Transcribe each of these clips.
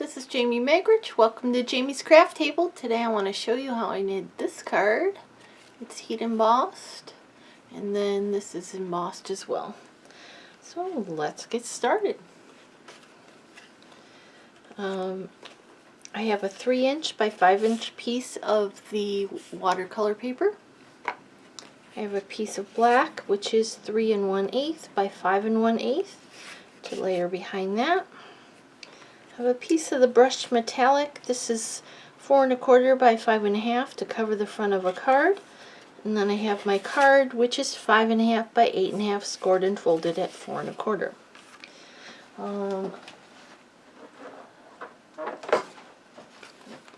this is Jamie Magridge. Welcome to Jamie's Craft Table. Today I want to show you how I knit this card. It's heat embossed, and then this is embossed as well. So let's get started. I have a 3" by 5" piece of the watercolor paper. I have a piece of black, which is 3 1/8 by 5 1/8 to layer behind that. I have a piece of the brushed metallic. This is 4 1/4 by 5 1/2 to cover the front of a card. And then I have my card, which is 5 1/2 by 8 1/2, scored and folded at 4 1/4.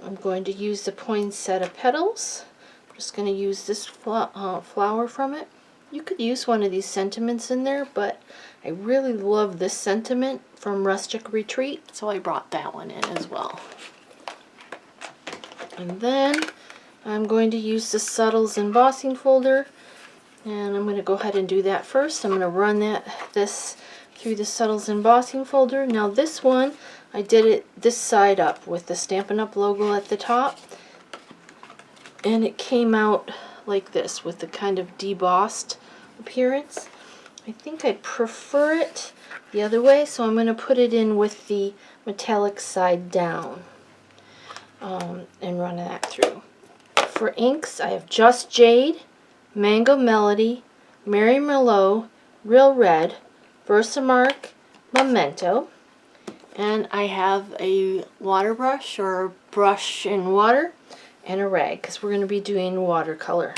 I'm going to use the Poinsettia petals. I'm just going to use this flower from it. You could use one of these sentiments in there, but I really love this sentiment from Rustic Retreat, so I brought that one in as well. And then I'm going to use the Subtles embossing folder, and I'm going to go ahead and do that first. I'm going to run this through the Subtles embossing folder. Now this one, I did it this side up with the Stampin'Up logo at the top, and it came out like this with the kind of debossed appearance. I think I prefer it the other way, so I'm going to put it in with the metallic side down and run that through. For inks, I have Just Jade, Mango Melody, Mary Merlot, Real Red, Versamark, Memento, and I have a water brush or brush in water and a rag because we're going to be doing watercolor.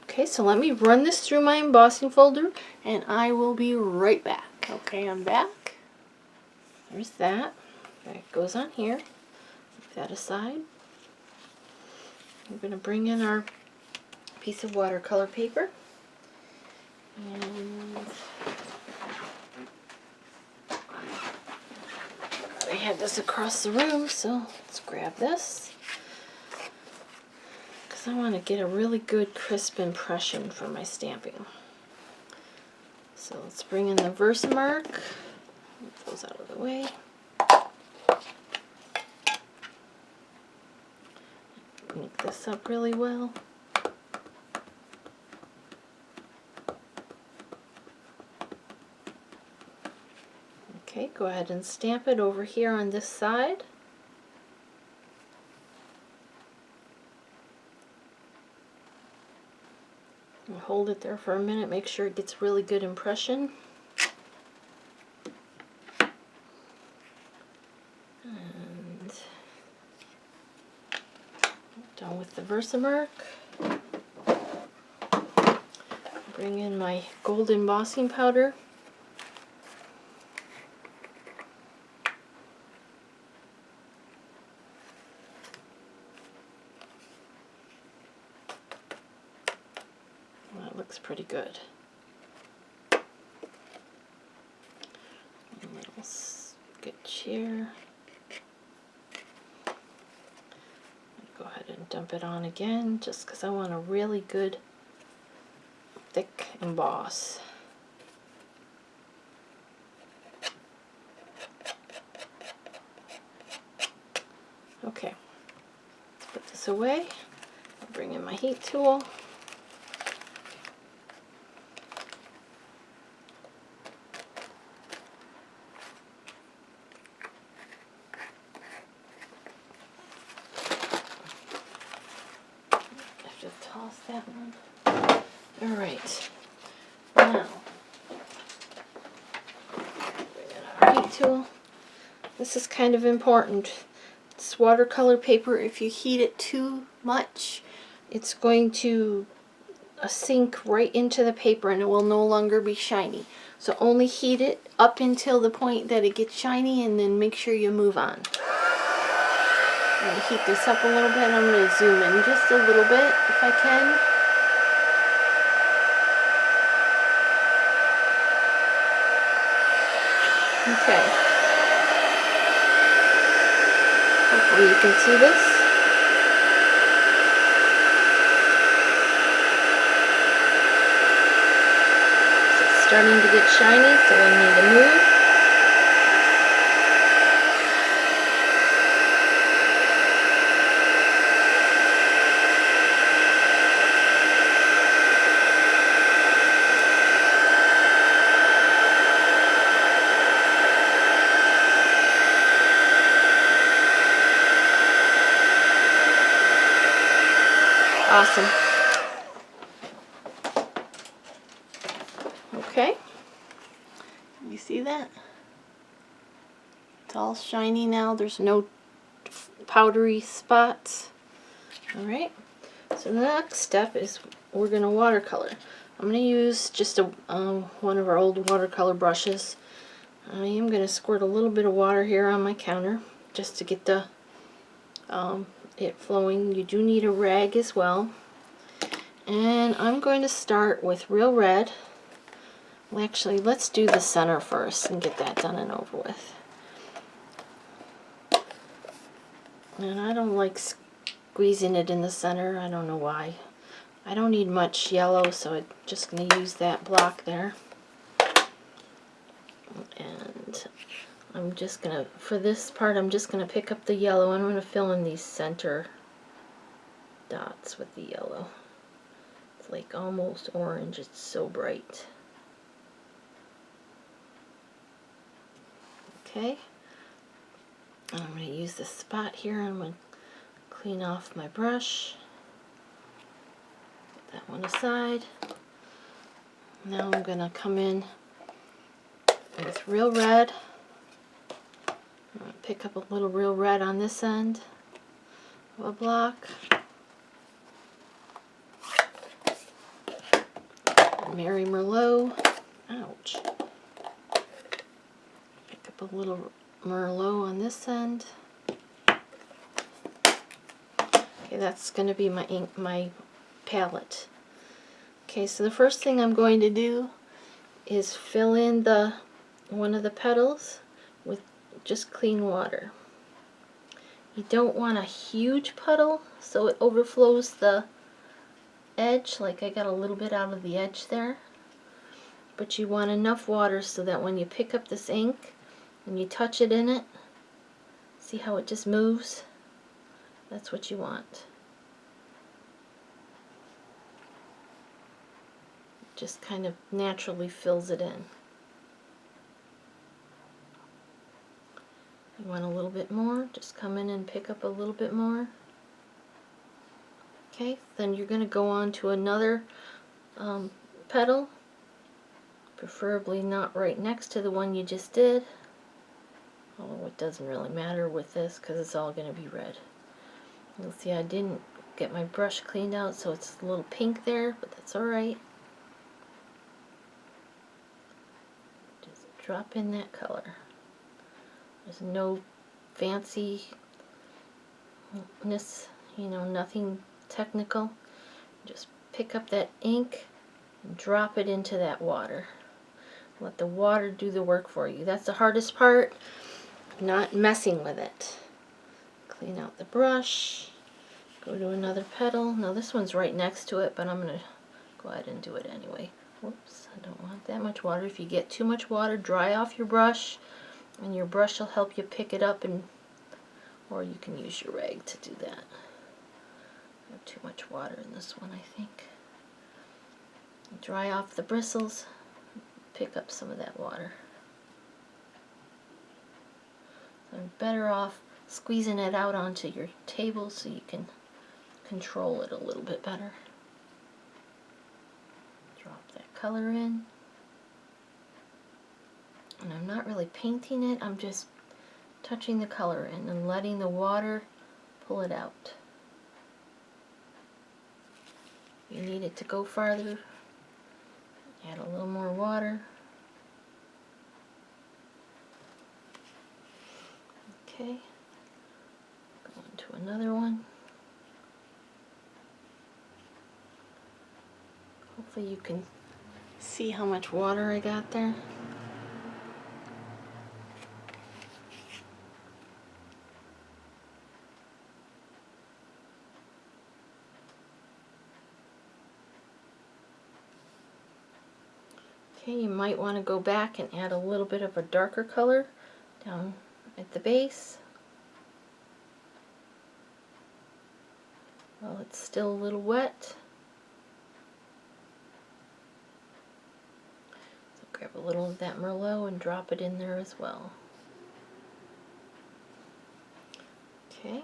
Okay, so let me run this through my embossing folder and I will be right back. Okay, I'm back. There's that. That goes on here. Leave that aside. We're going to bring in our piece of watercolor paper. And I had this across the room, so let's grab this. I want to get a really good crisp impression for my stamping. So let's bring in the Versamark. Move those out of the way. Make this up really well. Okay, go ahead and stamp it over here on this side. Hold it there for a minute, make sure it gets really good impression. And done with the Versamark. Bring in my gold embossing powder. Looks pretty good. A little good chair. Go ahead and dump it on again just because I want a really good thick emboss. Okay, let's put this away. I'll bring in my heat tool. Toss that one. Alright, now bring in our heat tool. This is kind of important. It's watercolor paper. If you heat it too much, it's going to sink right into the paper and it will no longer be shiny. So only heat it up until the point that it gets shiny and then make sure you move on. I'm going to heat this up a little bit. I'm going to zoom in just a little bit if I can. Okay. Hopefully you can see this. So it's starting to get shiny, so I need to move. awesome. Okay, you see that? It's all shiny now. There's no powdery spots. Alright, so the next step is we're going to watercolor. I'm going to use just one of our old watercolor brushes. I am going to squirt a little bit of water here on my counter just to get the it flowing. You do need a rag as well. And I'm going to start with real red. Well, actually, let's do the center first and get that done and over with. And I don't like squeezing it in the center. I don't know why. I don't need much yellow, so I'm just going to use that block there. And I'm just going to, for this part, I'm just going to pick up the yellow. I'm going to fill in these center dots with the yellow. It's like almost orange. It's so bright. Okay. And I'm going to use this spot here. I'm going to clean off my brush. Put that one aside. Now I'm going to come in with real red. I'm going to pick up a little real red on this end of a block. Mary Merlot. Ouch. Pick up a little Merlot on this end. Okay, that's going to be my ink, my palette. Okay, so the first thing I'm going to do is fill in one of the petals with just clean water. You don't want a huge puddle so it overflows the edge, like I got a little bit out of the edge there. But you want enough water so that when you pick up this ink and you touch it in it, see how it just moves? That's what you want. It just kind of naturally fills it in. You want a little bit more, just come in and pick up a little bit more. Okay, then you're going to go on to another petal, preferably not right next to the one you just did. Although it doesn't really matter with this because it's all going to be red. You'll see I didn't get my brush cleaned out, so it's a little pink there, but that's alright. Just drop in that color. There's no fanciness, you know, nothing technical. Just pick up that ink and drop it into that water. Let the water do the work for you. That's the hardest part, not messing with it. Clean out the brush. Go to another petal. Now this one's right next to it, but I'm going to go ahead and do it anyway. Whoops, I don't want that much water. If you get too much water, dry off your brush, and your brush will help you pick it up, or you can use your rag to do that. I have too much water in this one, I think. Dry off the bristles, pick up some of that water. So I'm better off squeezing it out onto your table so you can control it a little bit better. Drop that color in. And I'm not really painting it, I'm just touching the color in and letting the water pull it out. If you need it to go farther, add a little more water. Okay, go on to another one. Hopefully you can see how much water I got there. Okay, you might want to go back and add a little bit of a darker color down at the base. Well, it's still a little wet. So grab a little of that Merlot and drop it in there as well. Okay.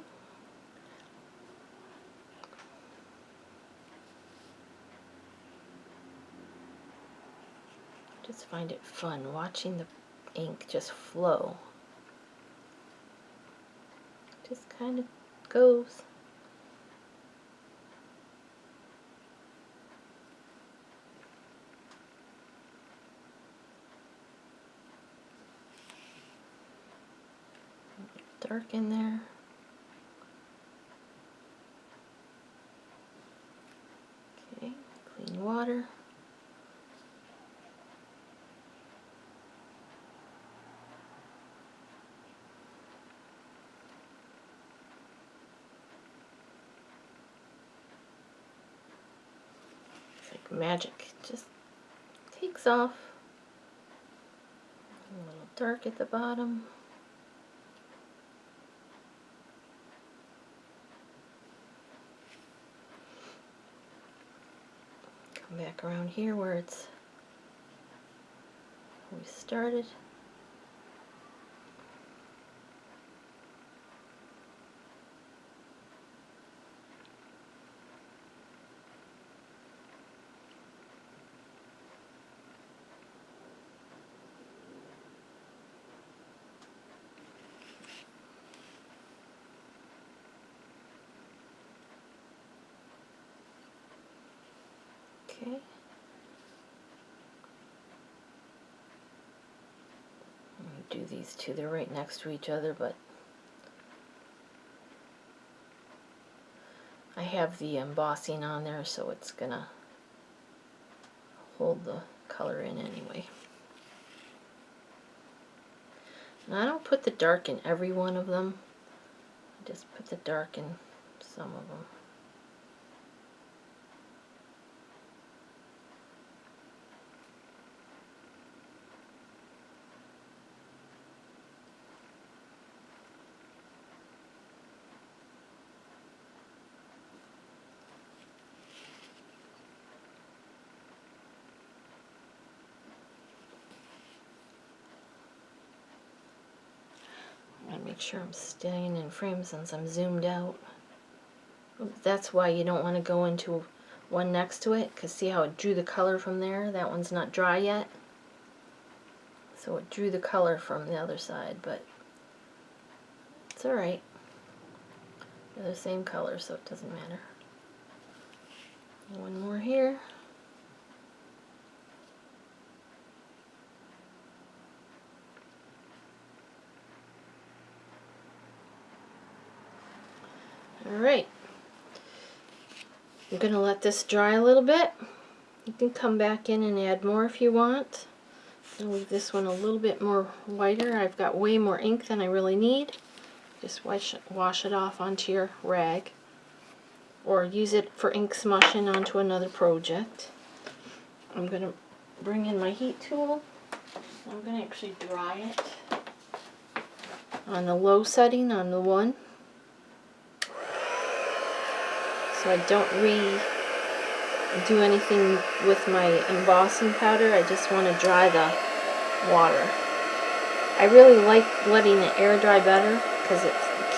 Just find it fun watching the ink just flow. Just kind of goes. Dark in there. Okay, clean water. It's like magic. It just takes off. A little dark at the bottom. Come back around here where we started. Okay. Do these two, they're right next to each other, but I have the embossing on there, so it's gonna hold the color in anyway. And I don't put the dark in every one of them, I just put the dark in some of them. Make sure I'm staying in frame since I'm zoomed out. That's why you don't want to go into one next to it, because see how it drew the color from there? That one's not dry yet. So it drew the color from the other side, but it's alright. They're the same color, so it doesn't matter. One more here. Alright, I'm going to let this dry a little bit. You can come back in and add more if you want. I'll leave this one a little bit more whiter. I've got way more ink than I really need. Just wash it off onto your rag, or use it for ink smushing onto another project. I'm going to bring in my heat tool. I'm going to actually dry it on the low setting on the one, so I don't do anything with my embossing powder. I just want to dry the water. I really like letting the air dry better because it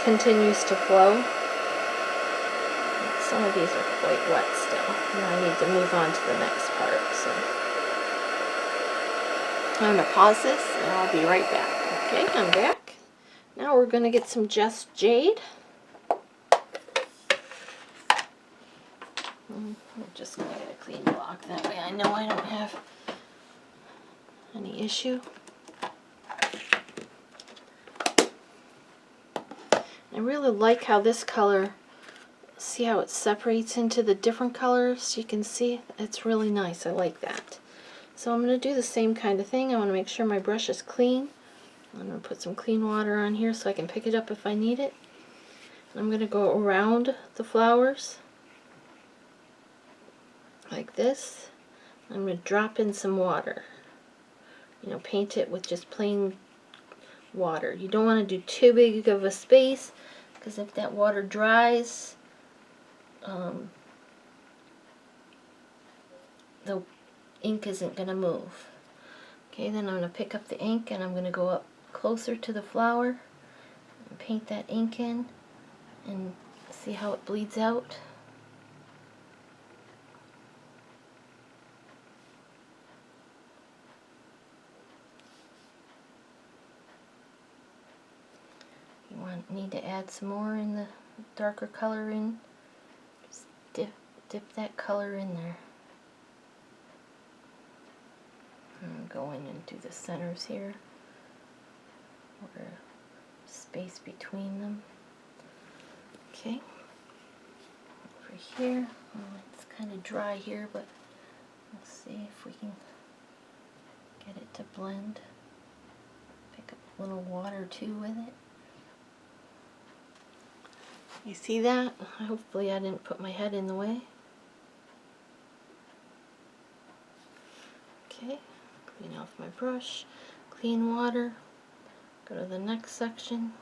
continues to flow. Some of these are quite wet still, and I need to move on to the next part. So I'm going to pause this and I'll be right back. Okay, I'm back. Now we're going to get some Just Jade. I'm just going to get a clean block, that way I know I don't have any issue. I really like how this color, see how it separates into the different colors? You can see it's really nice. I like that. So I'm going to do the same kind of thing. I want to make sure my brush is clean. I'm going to put some clean water on here so I can pick it up if I need it. I'm going to go around the flowers like this. I'm going to drop in some water. You know, paint it with just plain water. You don't want to do too big of a space, because if that water dries, the ink isn't going to move. Okay, then I'm going to pick up the ink and I'm going to go up closer to the flower and paint that ink in and see how it bleeds out. need to add some more in the darker color in, just dip that color in there. And going into the centers here, or space between them. Okay, over here, well, it's kind of dry here, but we'll see if we can get it to blend. Pick up a little water too with it. You see that? Hopefully I didn't put my head in the way. Okay, clean off my brush, clean water, go to the next section.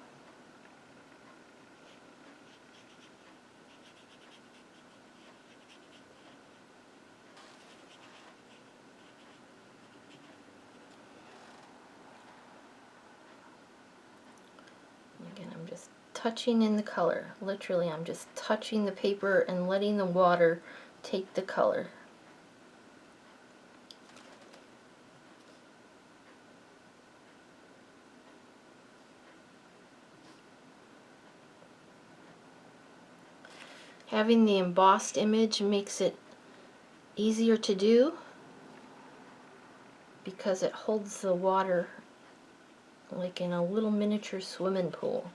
Again, I'm just touching in the color. Literally, I'm just touching the paper and letting the water take the color. Having the embossed image makes it easier to do because it holds the water like in a little miniature swimming pool.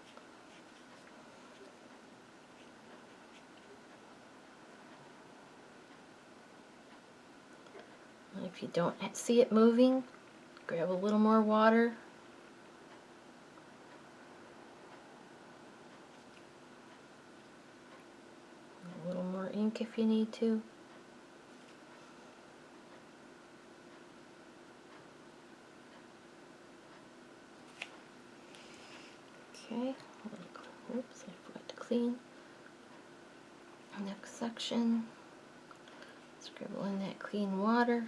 And if you don't see it moving, grab a little more water. A little more ink if you need to. Okay, oops, I forgot to clean. Next section, scribble in that clean water.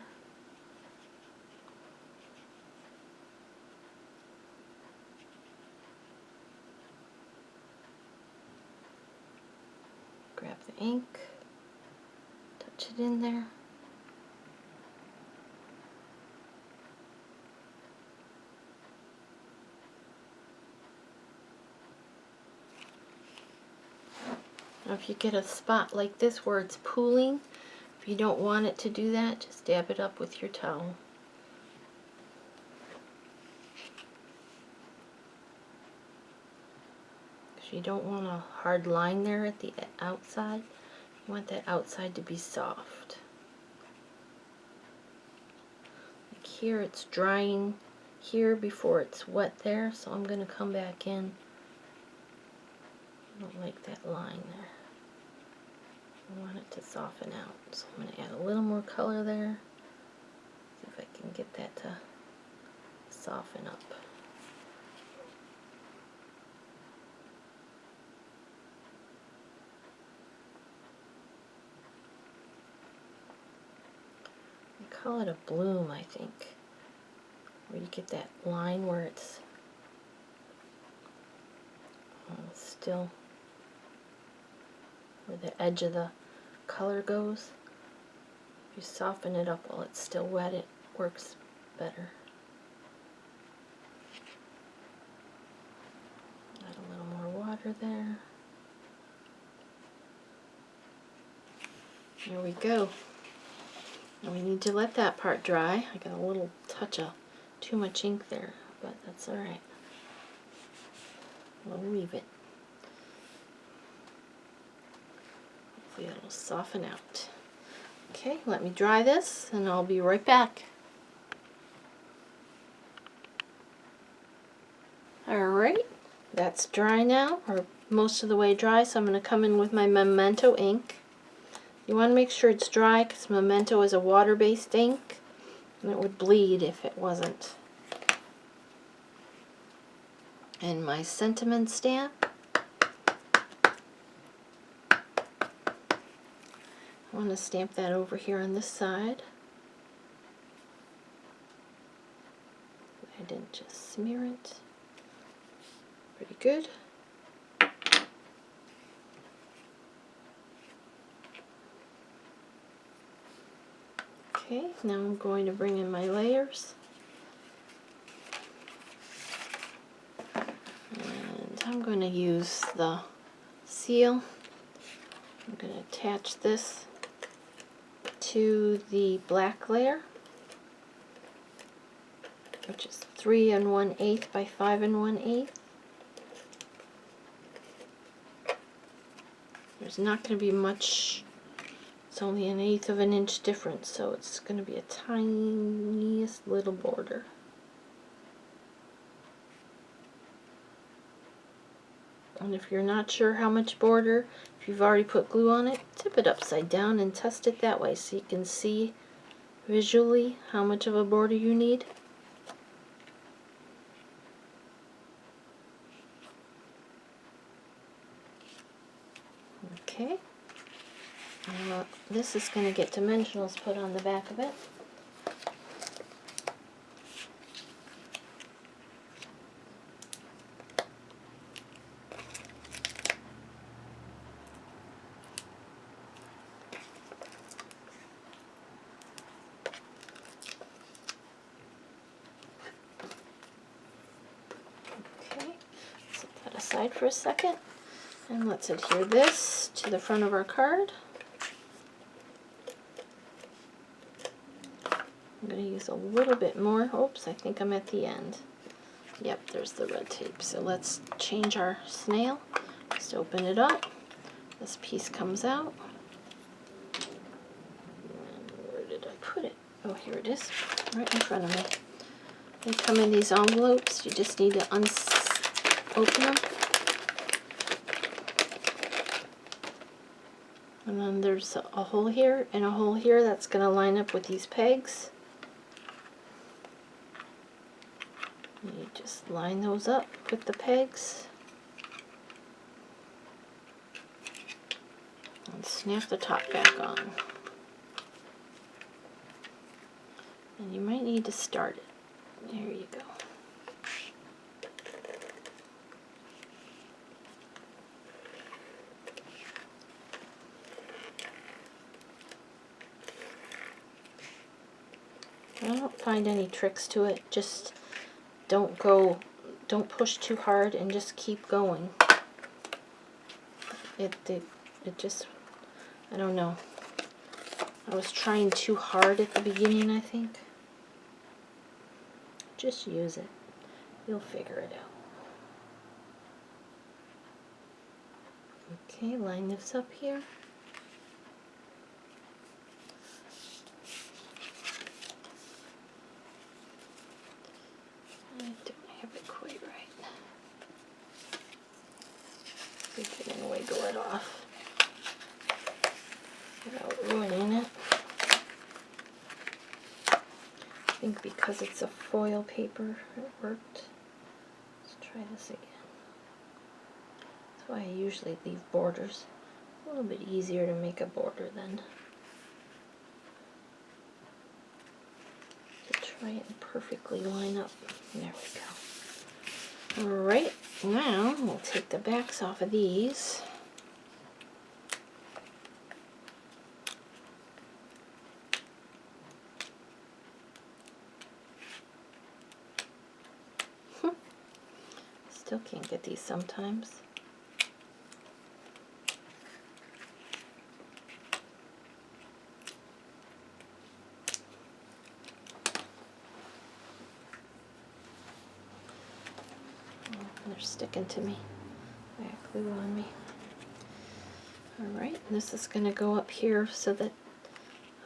Grab the ink, touch it in there. Now if you get a spot like this where it's pooling, if you don't want it to do that, just dab it up with your towel. Because you don't want a hard line there at the outside. You want that outside to be soft. Like here it's drying here before it's wet there, so I'm going to come back in. I don't like that line there. I want it to soften out, so I'm going to add a little more color there. See if I can get that to soften up. I call it a bloom, I think, where you get that line where it's still where the edge of the color goes. If you soften it up while it's still wet, it works better. Add a little more water there. There we go. Now we need to let that part dry. I got a little touch of too much ink there, but that's alright. We'll leave it. Hopefully it'll soften out. Okay, let me dry this and I'll be right back. Alright, that's dry now, or most of the way dry, so I'm going to come in with my Memento ink. You want to make sure it's dry because Memento is a water-based ink and it would bleed if it wasn't. And my sentiment stamp. I want to stamp that over here on this side. I didn't just smear it. Pretty good. Okay, now I'm going to bring in my layers. And I'm going to use the seal. I'm going to attach this to the black layer, which is 3 1/8 by 5 1/8. There's not going to be much. It's only 1/8 of an inch difference, so it's going to be a tiniest little border. And if you're not sure how much border, if you've already put glue on it, tip it upside down and test it that way so you can see visually how much of a border you need. Okay. Now this is going to get dimensionals put on the back of it. Aside for a second, and let's adhere this to the front of our card. I'm going to use a little bit more. Oops, I think I'm at the end. Yep, there's the red tape. So let's change our snail. Just open it up. This piece comes out. And where did I put it? Oh, here it is, right in front of me. They come in these envelopes. You just need to open them. And then there's a hole here and a hole here that's going to line up with these pegs. And you just line those up with the pegs. And snap the top back on. And you might need to start it. There you go. I don't find any tricks to it. Just don't push too hard and just keep going. It just, I don't know. I was trying too hard at the beginning, I think. Just use it. You'll figure it out. Okay, line this up here. I don't have it quite right. We can in a way go it off without ruining it. I think because it's a foil paper, it worked. Let's try this again. That's why I usually leave borders. A little bit easier to make a border than to try and perfectly line up. There we go. Alright, now we'll take the backs off of these. Still can't get these sometimes. They're sticking to me. I got glue on me. Alright, this is going to go up here so that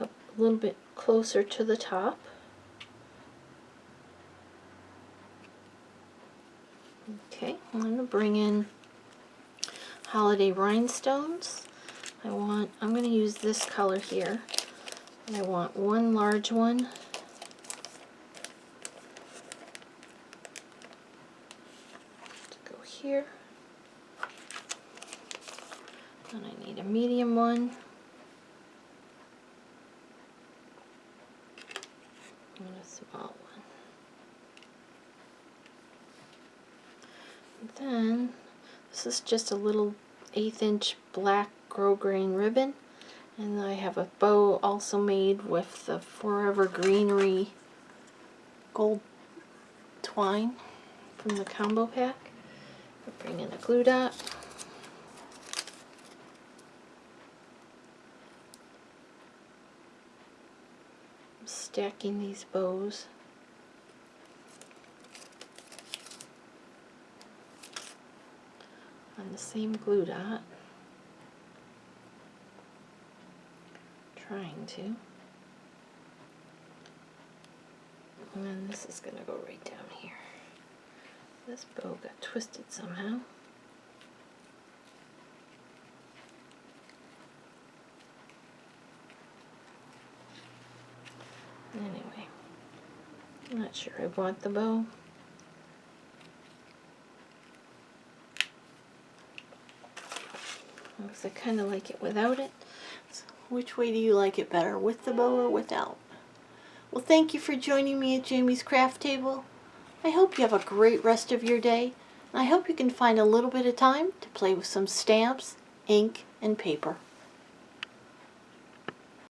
up a little bit closer to the top. Okay, I'm going to bring in holiday rhinestones. I'm going to use this color here. And I want one large one. Here, and I need a medium one and a small one. And then this is just a little 1/8 inch black grosgrain ribbon, and I have a bow also made with the Forever Greenery gold twine from the combo pack. Bring in a glue dot. I'm stacking these bows. On the same glue dot. Trying to. And then this is going to go right down here. This bow got twisted somehow. Anyway, I'm not sure I want the bow. Because I kind of like it without it. So which way do you like it better, with the bow or without? Well, thank you for joining me at Jamie's craft table. I hope you have a great rest of your day, and I hope you can find a little bit of time to play with some stamps, ink, and paper.